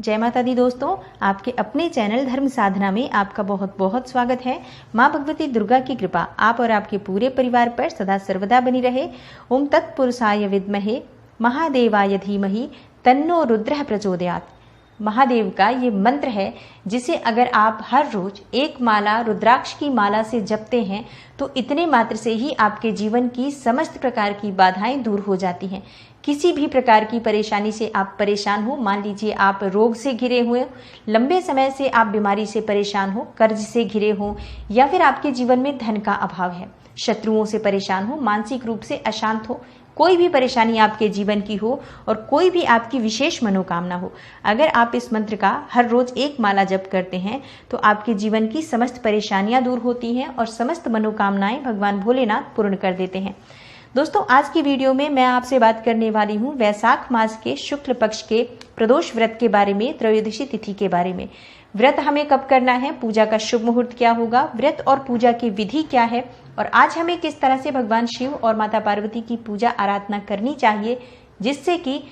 जय माता दी दोस्तों, आपके अपने चैनल धर्म साधना में आपका बहुत बहुत स्वागत है। माँ भगवती दुर्गा की कृपा आप और आपके पूरे परिवार पर सदा सर्वदा बनी रहे। ओम तत्पुरुषाय विद्महे महादेवाय धीमहि तन्नो रुद्रः प्रचोदयात्। महादेव का ये मंत्र है जिसे अगर आप हर रोज एक माला रुद्राक्ष की माला से जपते हैं तो इतने मात्र से ही आपके जीवन की समस्त प्रकार की बाधाएं दूर हो जाती हैं। किसी भी प्रकार की परेशानी से आप परेशान हो, मान लीजिए आप रोग से घिरे हुए, लंबे समय से आप बीमारी से परेशान हो, कर्ज से घिरे हो, या फिर आपके जीवन में धन का अभाव है, शत्रुओं से परेशान हो, मानसिक रूप से अशांत हो, कोई भी परेशानी आपके जीवन की हो और कोई भी आपकी विशेष मनोकामना हो, अगर आप इस मंत्र का हर रोज एक माला जप करते हैं तो आपके जीवन की समस्त परेशानियां दूर होती हैं और समस्त मनोकामनाएं भगवान भोलेनाथ पूर्ण कर देते हैं। दोस्तों, आज की वीडियो में मैं आपसे बात करने वाली हूँ वैशाख मास के शुक्ल पक्ष के प्रदोष व्रत के बारे में, त्रयोदशी तिथि के बारे में। व्रत हमें कब करना है, पूजा का शुभ मुहूर्त क्या होगा, व्रत और पूजा की विधि क्या है और आज हमें किस तरह से भगवान शिव और माता पार्वती की पूजा आराधना करनी चाहिए जिससे कि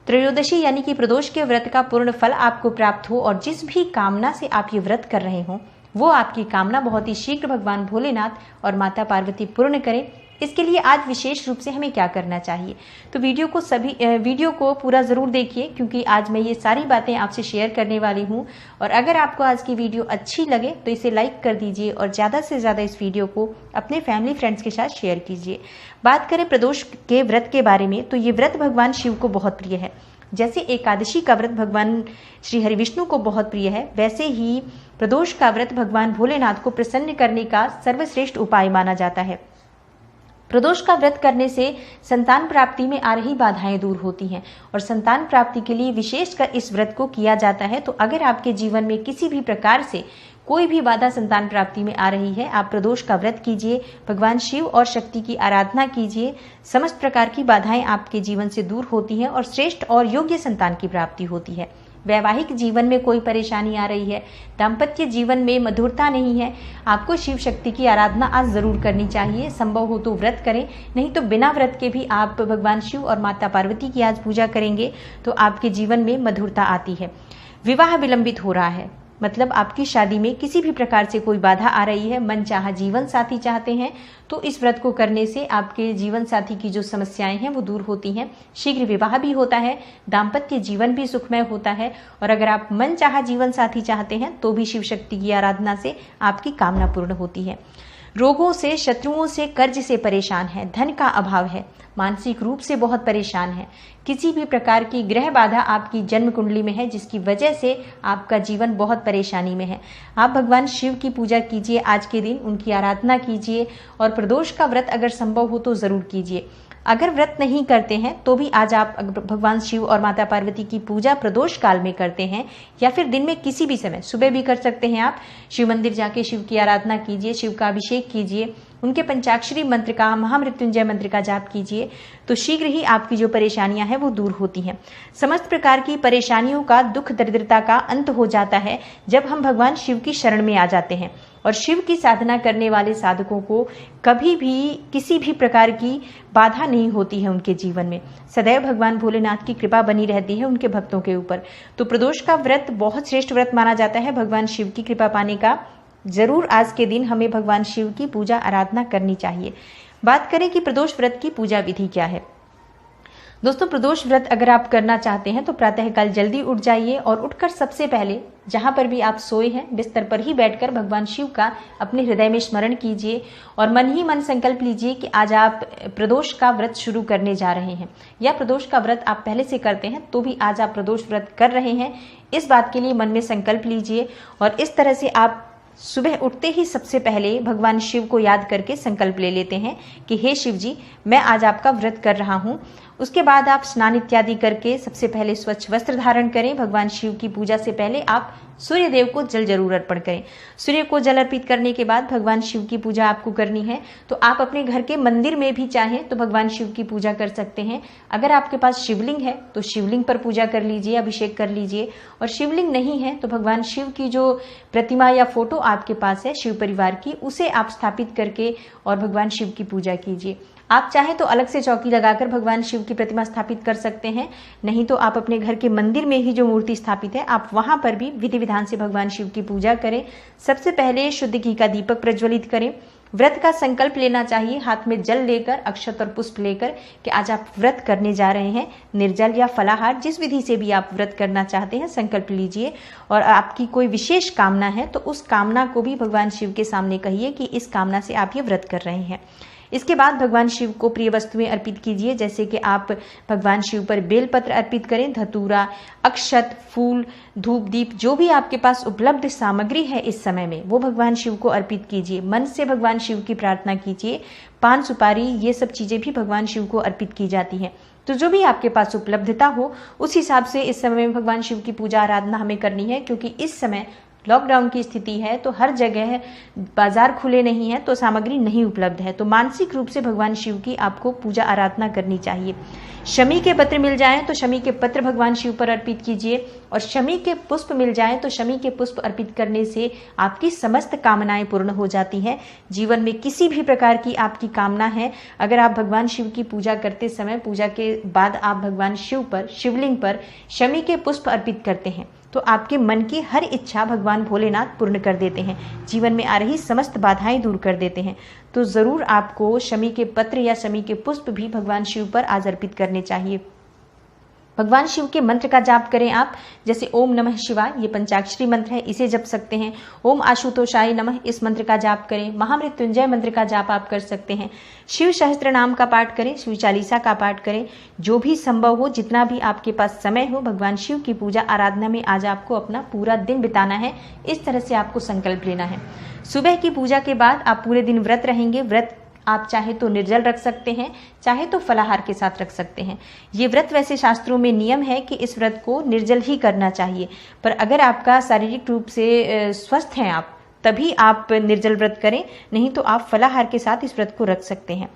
त्रयोदशी यानी कि प्रदोष के व्रत का पूर्ण फल आपको प्राप्त हो और जिस भी कामना से आप ये व्रत कर रहे हो वो आपकी कामना बहुत ही शीघ्र भगवान भोलेनाथ और माता पार्वती पूर्ण करें। इसके लिए आज विशेष रूप से हमें क्या करना चाहिए, तो वीडियो को पूरा ज़रूर देखिए क्योंकि आज मैं ये सारी बातें आपसे शेयर करने वाली हूँ। और अगर आपको आज की वीडियो अच्छी लगे तो इसे लाइक कर दीजिए और ज़्यादा से ज़्यादा इस वीडियो को अपने फैमिली फ्रेंड्स के साथ शेयर कीजिए। बात करें प्रदोष के व्रत के बारे में तो ये व्रत भगवान शिव को बहुत प्रिय है। जैसे एकादशी का व्रत भगवान श्री हरि विष्णु को बहुत प्रिय है, वैसे ही प्रदोष का व्रत भगवान भोलेनाथ को प्रसन्न करने का सर्वश्रेष्ठ उपाय माना जाता है। प्रदोष का व्रत करने से संतान प्राप्ति में आ रही बाधाएं दूर होती हैं और संतान प्राप्ति के लिए विशेषकर इस व्रत को किया जाता है। तो अगर आपके जीवन में किसी भी प्रकार से कोई भी बाधा संतान प्राप्ति में आ रही है, आप प्रदोष का व्रत कीजिए, भगवान शिव और शक्ति की आराधना कीजिए, समस्त प्रकार की बाधाएं आपके जीवन से दूर होती हैं और श्रेष्ठ और योग्य संतान की प्राप्ति होती है। वैवाहिक जीवन में कोई परेशानी आ रही है, दाम्पत्य जीवन में मधुरता नहीं है, आपको शिव शक्ति की आराधना आज जरूर करनी चाहिए। संभव हो तो व्रत करें, नहीं तो बिना व्रत के भी आप भगवान शिव और माता पार्वती की आज पूजा करेंगे तो आपके जीवन में मधुरता आती है। विवाह विलंबित हो रहा है, मतलब आपकी शादी में किसी भी प्रकार से कोई बाधा आ रही है, मनचाहा जीवन साथी चाहते हैं तो इस व्रत को करने से आपके जीवन साथी की जो समस्याएं हैं वो दूर होती हैं, शीघ्र विवाह भी होता है, दाम्पत्य जीवन भी सुखमय होता है। और अगर आप मनचाहा जीवन साथी चाहते हैं तो भी शिव शक्ति की आराधना से आपकी कामना पूर्ण होती है। रोगों से, शत्रुओं से, कर्ज से परेशान है, धन का अभाव है, मानसिक रूप से बहुत परेशान है, किसी भी प्रकार की ग्रह बाधा आपकी जन्म कुंडली में है जिसकी वजह से आपका जीवन बहुत परेशानी में है, आप भगवान शिव की पूजा कीजिए, आज के दिन उनकी आराधना कीजिए और प्रदोष का व्रत अगर संभव हो तो जरूर कीजिए। अगर व्रत नहीं करते हैं तो भी आज आप भगवान शिव और माता पार्वती की पूजा प्रदोष काल में करते हैं या फिर दिन में किसी भी समय, सुबह भी कर सकते हैं। आप शिव मंदिर जाके शिव की आराधना कीजिए, शिव का अभिषेक कीजिए, उनके पंचाक्षरी मंत्र का, महामृत्युंजय मंत्र का जाप कीजिए तो शीघ्र ही आपकी जो परेशानियां हैं वो दूर होती हैं। समस्त प्रकार की परेशानियों का, दुख दरिद्रता का अंत हो जाता है जब हम भगवान शिव की शरण में आ जाते हैं। और शिव की साधना करने वाले साधकों को कभी भी किसी भी प्रकार की बाधा नहीं होती है, उनके जीवन में सदैव भगवान भोलेनाथ की कृपा बनी रहती है उनके भक्तों के ऊपर। तो प्रदोष का व्रत बहुत श्रेष्ठ व्रत माना जाता है भगवान शिव की कृपा पाने का। जरूर आज के दिन हमें भगवान शिव की पूजा आराधना करनी चाहिए। बात करें कि प्रदोष व्रत की पूजा विधि क्या है। दोस्तों, प्रदोष व्रत अगर आप करना चाहते हैं तो प्रातःकाल जल्दी उठ जाइए और उठकर सबसे पहले जहां पर भी आप सोए हैं बिस्तर पर ही बैठकर भगवान शिव का अपने हृदय में स्मरण कीजिए और मन ही मन संकल्प लीजिए कि आज आप प्रदोष का व्रत शुरू करने जा रहे हैं, या प्रदोष का व्रत आप पहले से करते हैं तो भी आज आप प्रदोष व्रत कर रहे हैं, इस बात के लिए मन में संकल्प लीजिए। और इस तरह से आप सुबह उठते ही सबसे पहले भगवान शिव को याद करके संकल्प ले लेते हैं कि हे शिव जी, मैं आज आपका व्रत कर रहा हूँ। उसके बाद आप स्नान इत्यादि करके सबसे पहले स्वच्छ वस्त्र धारण करें। भगवान शिव की पूजा से पहले आप सूर्य देव को जल जरूर अर्पण करें। सूर्य को जल अर्पित करने के बाद भगवान शिव की पूजा आपको करनी है तो आप अपने घर के मंदिर में भी चाहें तो भगवान शिव की पूजा कर सकते हैं। अगर आपके पास शिवलिंग है तो शिवलिंग पर पूजा कर लीजिए, अभिषेक कर लीजिए। और शिवलिंग नहीं है तो भगवान शिव की जो प्रतिमा या फोटो आपके पास है शिव परिवार की, उसे आप स्थापित करके और भगवान शिव की पूजा कीजिए। आप चाहे तो अलग से चौकी लगाकर भगवान शिव की प्रतिमा स्थापित कर सकते हैं, नहीं तो आप अपने घर के मंदिर में ही जो मूर्ति स्थापित है आप वहां पर भी विधि विधान से भगवान शिव की पूजा करें। सबसे पहले शुद्ध घी का दीपक प्रज्वलित करें। व्रत का संकल्प लेना चाहिए, हाथ में जल लेकर, अक्षत और पुष्प लेकर कि आज आप व्रत करने जा रहे हैं। निर्जल या फलाहार जिस विधि से भी आप व्रत करना चाहते हैं संकल्प लीजिए। और आपकी कोई विशेष कामना है तो उस कामना को भी भगवान शिव के सामने कहिए कि इस कामना से आप ये व्रत कर रहे हैं। इसके बाद भगवान शिव को प्रिय वस्तुएं अर्पित कीजिए, जैसे कि आप भगवान शिव पर बेलपत्र अर्पित करें, धतूरा, अक्षत, फूल, धूप, दीप, जो भी आपके पास उपलब्ध सामग्री है इस समय में वो भगवान शिव को अर्पित कीजिए। मन से भगवान शिव की प्रार्थना कीजिए। पान, सुपारी, ये सब चीजें भी भगवान शिव को अर्पित की जाती हैं। तो जो भी आपके पास उपलब्धता हो उस हिसाब से इस समय में भगवान शिव की पूजा आराधना हमें करनी है, क्योंकि इस समय लॉकडाउन की स्थिति है तो हर जगह बाजार खुले नहीं है तो सामग्री नहीं उपलब्ध है। तो मानसिक रूप से भगवान शिव की आपको पूजा आराधना करनी चाहिए। शमी के पत्र मिल जाएं तो शमी के पत्र भगवान शिव पर अर्पित कीजिए, और शमी के पुष्प मिल जाएं तो शमी के पुष्प अर्पित करने से आपकी समस्त कामनाएं पूर्ण हो जाती हैं। जीवन में किसी भी प्रकार की आपकी कामना है, अगर आप भगवान शिव की पूजा करते समय पूजा के बाद आप भगवान शिव पर, शिवलिंग पर शमी के पुष्प अर्पित करते हैं तो आपके मन की हर इच्छा भगवान भोलेनाथ पूर्ण कर देते हैं, जीवन में आ रही समस्त बाधाएं दूर कर देते हैं। तो जरूर आपको शमी के पत्र या शमी के पुष्प भी भगवान शिव पर आज अर्पित करने चाहिए। भगवान शिव के मंत्र का जाप करें आप, जैसे ओम नमः शिवाय, ये पंचाक्षरी मंत्र है, इसे जप सकते हैं। ओम आशुतोषाय नमः, इस मंत्र का जाप करें। महामृत्युंजय मंत्र का जाप आप कर सकते हैं। शिव सहस्त्र नाम का पाठ करें, शिव चालीसा का पाठ करें। जो भी संभव हो, जितना भी आपके पास समय हो, भगवान शिव की पूजा आराधना में आज आपको अपना पूरा दिन बिताना है। इस तरह से आपको संकल्प लेना है। सुबह की पूजा के बाद आप पूरे दिन व्रत रहेंगे। व्रत आप चाहे तो निर्जल रख सकते हैं, चाहे तो फलाहार के साथ रख सकते हैं। ये व्रत वैसे शास्त्रों में नियम है कि इस व्रत को निर्जल ही करना चाहिए, पर अगर आपका शारीरिक रूप से स्वस्थ हैं आप, तभी आप निर्जल व्रत करें, नहीं तो आप फलाहार के साथ इस व्रत को रख सकते हैं।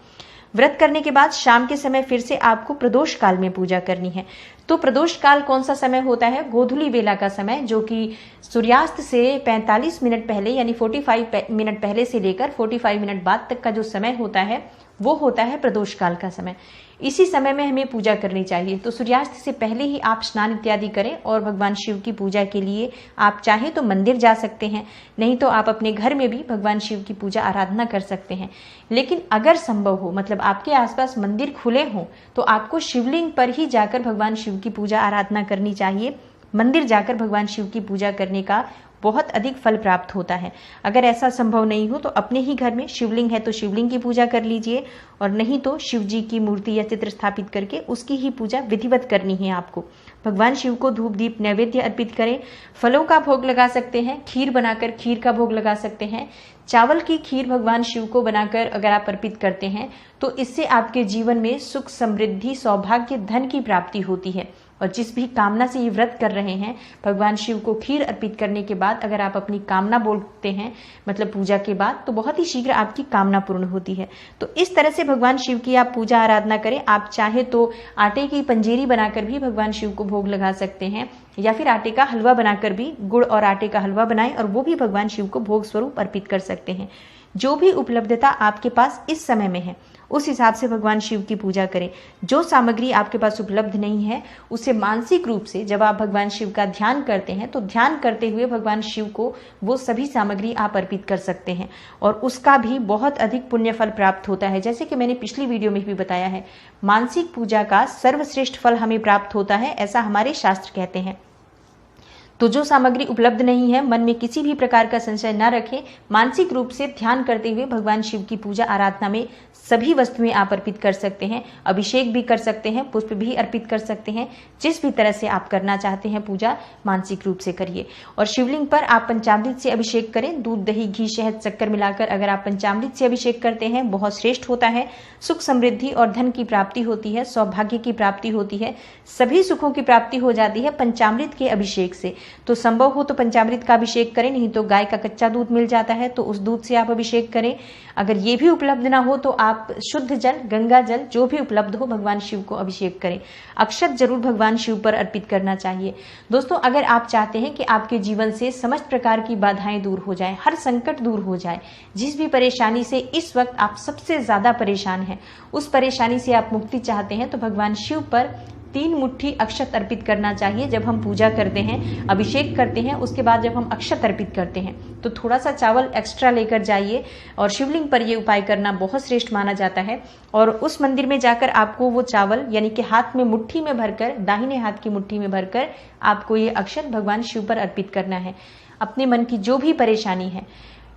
व्रत करने के बाद शाम के समय फिर से आपको प्रदोष काल में पूजा करनी है। तो प्रदोष काल कौन सा समय होता है? गोधूली बेला का समय, जो कि सूर्यास्त से 45 मिनट पहले यानी 45 मिनट पहले से लेकर 45 मिनट बाद तक का जो समय होता है वो होता है प्रदोष काल का समय। इसी समय में हमें पूजा करनी चाहिए। तो सूर्यास्त से पहले ही आप स्नान इत्यादि करें और भगवान शिव की पूजा के लिए आप चाहे तो मंदिर जा सकते हैं, नहीं तो आप अपने घर में भी भगवान शिव की पूजा आराधना कर सकते हैं। लेकिन अगर संभव हो, मतलब आपके आसपास मंदिर खुले हों, तो आपको शिवलिंग पर ही जाकर भगवान शिव की पूजा आराधना करनी चाहिए। मंदिर जाकर भगवान शिव की पूजा करने का बहुत अधिक फल प्राप्त होता है। अगर ऐसा संभव नहीं हो तो अपने ही घर में शिवलिंग है तो शिवलिंग की पूजा कर लीजिए, और नहीं तो शिव जी की मूर्ति या चित्र स्थापित करके उसकी ही पूजा विधिवत करनी है आपको। भगवान शिव को धूप दीप नैवेद्य अर्पित करें। फलों का भोग लगा सकते हैं, खीर बनाकर खीर का भोग लगा सकते हैं। चावल की खीर भगवान शिव को बनाकर अगर आप अर्पित करते हैं तो इससे आपके जीवन में सुख, समृद्धि, सौभाग्य, धन की प्राप्ति होती है। और जिस भी कामना से ये व्रत कर रहे हैं, भगवान शिव को खीर अर्पित करने के बाद अगर आप अपनी कामना बोलते हैं, मतलब पूजा के बाद, तो बहुत ही शीघ्र आपकी कामना पूर्ण होती है। तो इस तरह से भगवान शिव की आप पूजा आराधना करें। आप चाहे तो आटे की पंजेरी बनाकर भी भगवान शिव को भोग लगा सकते हैं, या फिर आटे का हलवा बनाकर भी, गुड़ और आटे का हलवा बनाएं और वो भी भगवान शिव को भोग स्वरूप अर्पित कर सकते हैं। जो भी उपलब्धता आपके पास इस समय में है उस हिसाब से भगवान शिव की पूजा करें। जो सामग्री आपके पास उपलब्ध नहीं है उसे मानसिक रूप से जब आप भगवान शिव का ध्यान करते हैं तो ध्यान करते हुए भगवान शिव को वो सभी सामग्री आप अर्पित कर सकते हैं, और उसका भी बहुत अधिक पुण्य फल प्राप्त होता है। जैसे कि मैंने पिछली वीडियो में भी बताया है, मानसिक पूजा का सर्वश्रेष्ठ फल हमें प्राप्त होता है, ऐसा हमारे शास्त्र कहते हैं। तो जो सामग्री उपलब्ध नहीं है, मन में किसी भी प्रकार का संशय न रखें, मानसिक रूप से ध्यान करते हुए भगवान शिव की पूजा आराधना में सभी वस्तुएं आप अर्पित कर सकते हैं। अभिषेक भी कर सकते हैं, पुष्प भी अर्पित कर सकते हैं। जिस भी तरह से आप करना चाहते हैं पूजा मानसिक रूप से करिए। और शिवलिंग पर आप पंचामृत से अभिषेक करें। दूध, दही, घी, शहद, शक्कर मिलाकर अगर आप पंचामृत से अभिषेक करते हैं बहुत श्रेष्ठ होता है। सुख, समृद्धि और धन की प्राप्ति होती है, सौभाग्य की प्राप्ति होती है, सभी सुखों की प्राप्ति हो जाती है पंचामृत के अभिषेक से। तो संभव हो तो पंचामृत का अभिषेक करें, नहीं तो गाय का कच्चा दूध मिल जाता है तो उस दूध से आप अभिषेक करें। अगर ये भी उपलब्ध ना हो तो आप शुद्ध जल, गंगा जल, जो भी उपलब्ध हो, भगवान शिव को अभिषेक करें। अक्षत जरूर भगवान शिव पर अर्पित करना चाहिए। दोस्तों, अगर आप चाहते हैं कि आपके जीवन से समस्त प्रकार की बाधाएं दूर हो जाए, हर संकट दूर हो जाए, जिस भी परेशानी से इस वक्त आप सबसे ज्यादा परेशान हैं, उस परेशानी से आप मुक्ति चाहते हैं, तो भगवान शिव पर 3 मुट्ठी अक्षत अर्पित करना चाहिए। जब हम पूजा करते हैं, अभिषेक करते हैं, उसके बाद जब हम अक्षत अर्पित करते हैं तो थोड़ा सा चावल एक्स्ट्रा लेकर जाइए और शिवलिंग पर यह उपाय करना बहुत श्रेष्ठ माना जाता है। और उस मंदिर में जाकर आपको वो चावल यानी कि हाथ में मुट्ठी में भरकर, दाहिने हाथ की मुट्ठी में भरकर आपको ये अक्षत भगवान शिव पर अर्पित करना है। अपने मन की जो भी परेशानी है,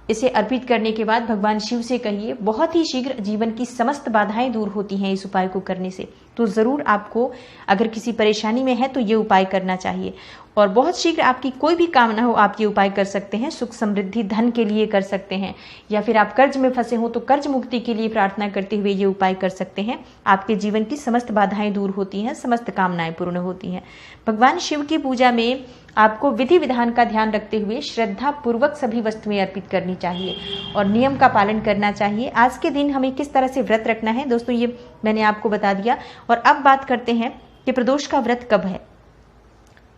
इसे अर्पित करने के बाद भगवान शिव से कहिए, बहुत ही शीघ्र जीवन की समस्त बाधाएं दूर होती हैं इस उपाय को करने से। तो जरूर आपको अगर किसी परेशानी में है तो ये उपाय करना चाहिए और बहुत शीघ्र आपकी कोई भी कामना हो आप ये उपाय कर सकते हैं। सुख समृद्धि धन के लिए कर सकते हैं, या फिर आप कर्ज में फंसे हो तो कर्ज मुक्ति के लिए प्रार्थना करते हुए ये उपाय कर सकते हैं। आपके जीवन की समस्त बाधाएं दूर होती हैं, समस्त कामनाएं पूर्ण होती हैं। भगवान शिव की पूजा में आपको विधि विधान का ध्यान रखते हुए श्रद्धा पूर्वक सभी वस्तुएं अर्पित करनी चाहिए और नियम का पालन करना चाहिए। आज के दिन हमें किस तरह से व्रत रखना है दोस्तों, ये मैंने आपको बता दिया। और अब बात करते हैं कि प्रदोष का व्रत कब है।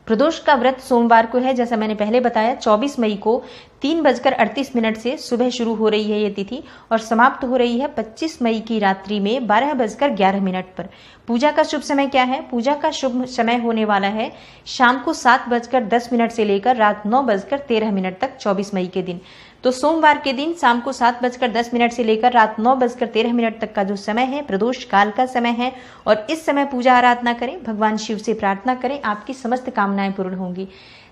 प्रदोष का व्रत सोमवार को है, जैसा मैंने पहले बताया। 24 मई को 3:38 से सुबह शुरू हो रही है ये तिथि और समाप्त हो रही है 25 मई की रात्रि में 12:11 पर। पूजा का शुभ समय क्या है? पूजा का शुभ समय होने वाला है शाम को 7:10 से लेकर रात 9:13 तक, 24 मई के दिन। तो सोमवार के दिन शाम को 7:10 से लेकर रात 9:13 तक का जो समय है प्रदोष काल का समय है और इस समय पूजा आराधना करें, भगवान शिव से प्रार्थना करें, आपकी समस्त कामनाएं पूर्ण होंगी।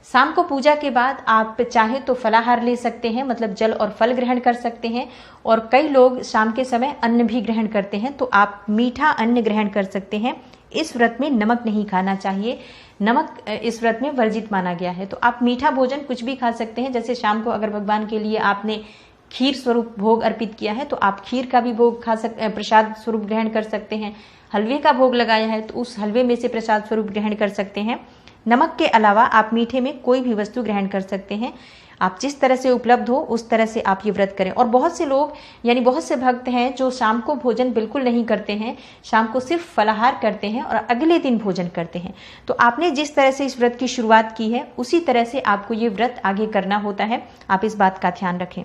शाम को पूजा के बाद आप चाहे तो फलाहार ले सकते हैं, मतलब जल और फल ग्रहण कर सकते हैं। और कई लोग शाम के समय अन्न भी ग्रहण करते हैं, तो आप मीठा अन्न ग्रहण कर सकते हैं। इस व्रत में नमक नहीं खाना चाहिए, नमक इस व्रत में वर्जित माना गया है। तो आप मीठा भोजन कुछ भी खा सकते हैं। जैसे शाम को अगर भगवान के लिए आपने खीर स्वरूप भोग अर्पित किया है तो आप खीर का भी भोग खा सकते, प्रसाद स्वरूप ग्रहण कर सकते हैं। हलवे का भोग लगाया है तो उस हलवे में से प्रसाद स्वरूप ग्रहण कर सकते हैं। नमक के अलावा आप मीठे में कोई भी वस्तु ग्रहण कर सकते हैं। आप जिस तरह से उपलब्ध हो उस तरह से आप ये व्रत करें। और बहुत से लोग यानी बहुत से भक्त हैं जो शाम को भोजन बिल्कुल नहीं करते हैं, शाम को सिर्फ फलाहार करते हैं और अगले दिन भोजन करते हैं। तो आपने जिस तरह से इस व्रत की शुरुआत की है उसी तरह से आपको ये व्रत आगे करना होता है। आप इस बात का ध्यान रखें।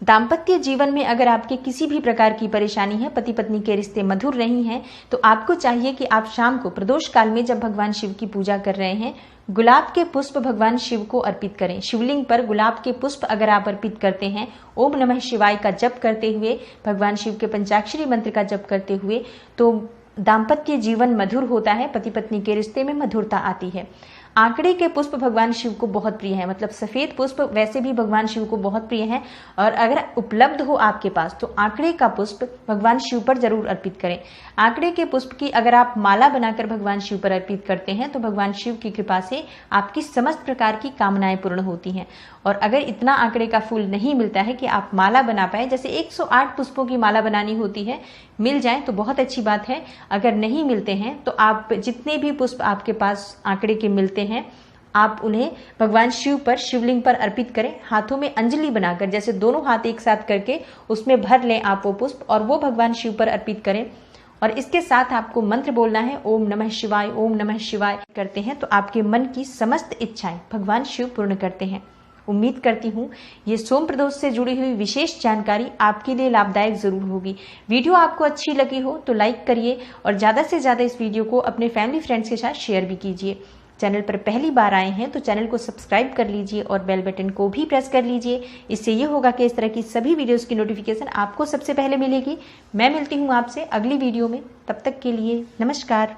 दाम्पत्य जीवन में अगर आपके किसी भी प्रकार की परेशानी है, पति पत्नी के रिश्ते मधुर नहीं हैं, तो आपको चाहिए कि आप शाम को प्रदोष काल में जब भगवान शिव की पूजा कर रहे हैं, गुलाब के पुष्प भगवान शिव को अर्पित करें। शिवलिंग पर गुलाब के पुष्प अगर आप अर्पित करते हैं, ओम नमः शिवाय का जप करते हुए, भगवान शिव के पंचाक्षरी मंत्र का जप करते हुए, तो दाम्पत्य जीवन मधुर होता है, पति पत्नी के रिश्ते में मधुरता आती है। आंकड़े के पुष्प भगवान शिव को बहुत प्रिय है, मतलब सफेद पुष्प वैसे भी भगवान शिव को बहुत प्रिय है। और अगर उपलब्ध हो आपके पास तो आंकड़े का पुष्प भगवान शिव पर जरूर अर्पित करें। आंकड़े के पुष्प की अगर आप माला बनाकर भगवान शिव पर अर्पित करते हैं तो भगवान शिव की कृपा से आपकी समस्त प्रकार की कामनाएं पूर्ण होती हैं। और अगर इतना आंकड़े का फूल नहीं मिलता है कि आप माला बना पाए, जैसे 108 पुष्पों की माला बनानी होती है, मिल जाए तो बहुत अच्छी बात है। अगर नहीं मिलते हैं तो आप जितने भी पुष्प आपके पास आंकड़े के मिलते हैं आप उन्हें भगवान शिव पर, शिवलिंग पर अर्पित करें। हाथों में अंजलि बनाकर, जैसे दोनों हाथ एक साथ करके उसमें भर लें आप वो पुष्प और वो भगवान शिव पर अर्पित करें। और इसके साथ आपको मंत्र बोलना है, ओम नमः शिवाय, ओम नमः शिवाय। करते हैं तो आपके मन की समस्त इच्छाएं भगवान शिव पूर्ण करते हैं। उम्मीद करती हूँ ये सोम प्रदोष से जुड़ी हुई विशेष जानकारी आपके लिए लाभदायक जरूर होगी। वीडियो आपको अच्छी लगी हो तो लाइक करिए और ज़्यादा से ज़्यादा इस वीडियो को अपने फैमिली फ्रेंड्स के साथ शेयर भी कीजिए। चैनल पर पहली बार आए हैं तो चैनल को सब्सक्राइब कर लीजिए और बेल बटन को भी प्रेस कर लीजिए। इससे ये होगा कि इस तरह की सभी वीडियोस की नोटिफिकेशन आपको सबसे पहले मिलेगी। मैं मिलती हूँ आपसे अगली वीडियो में, तब तक के लिए नमस्कार।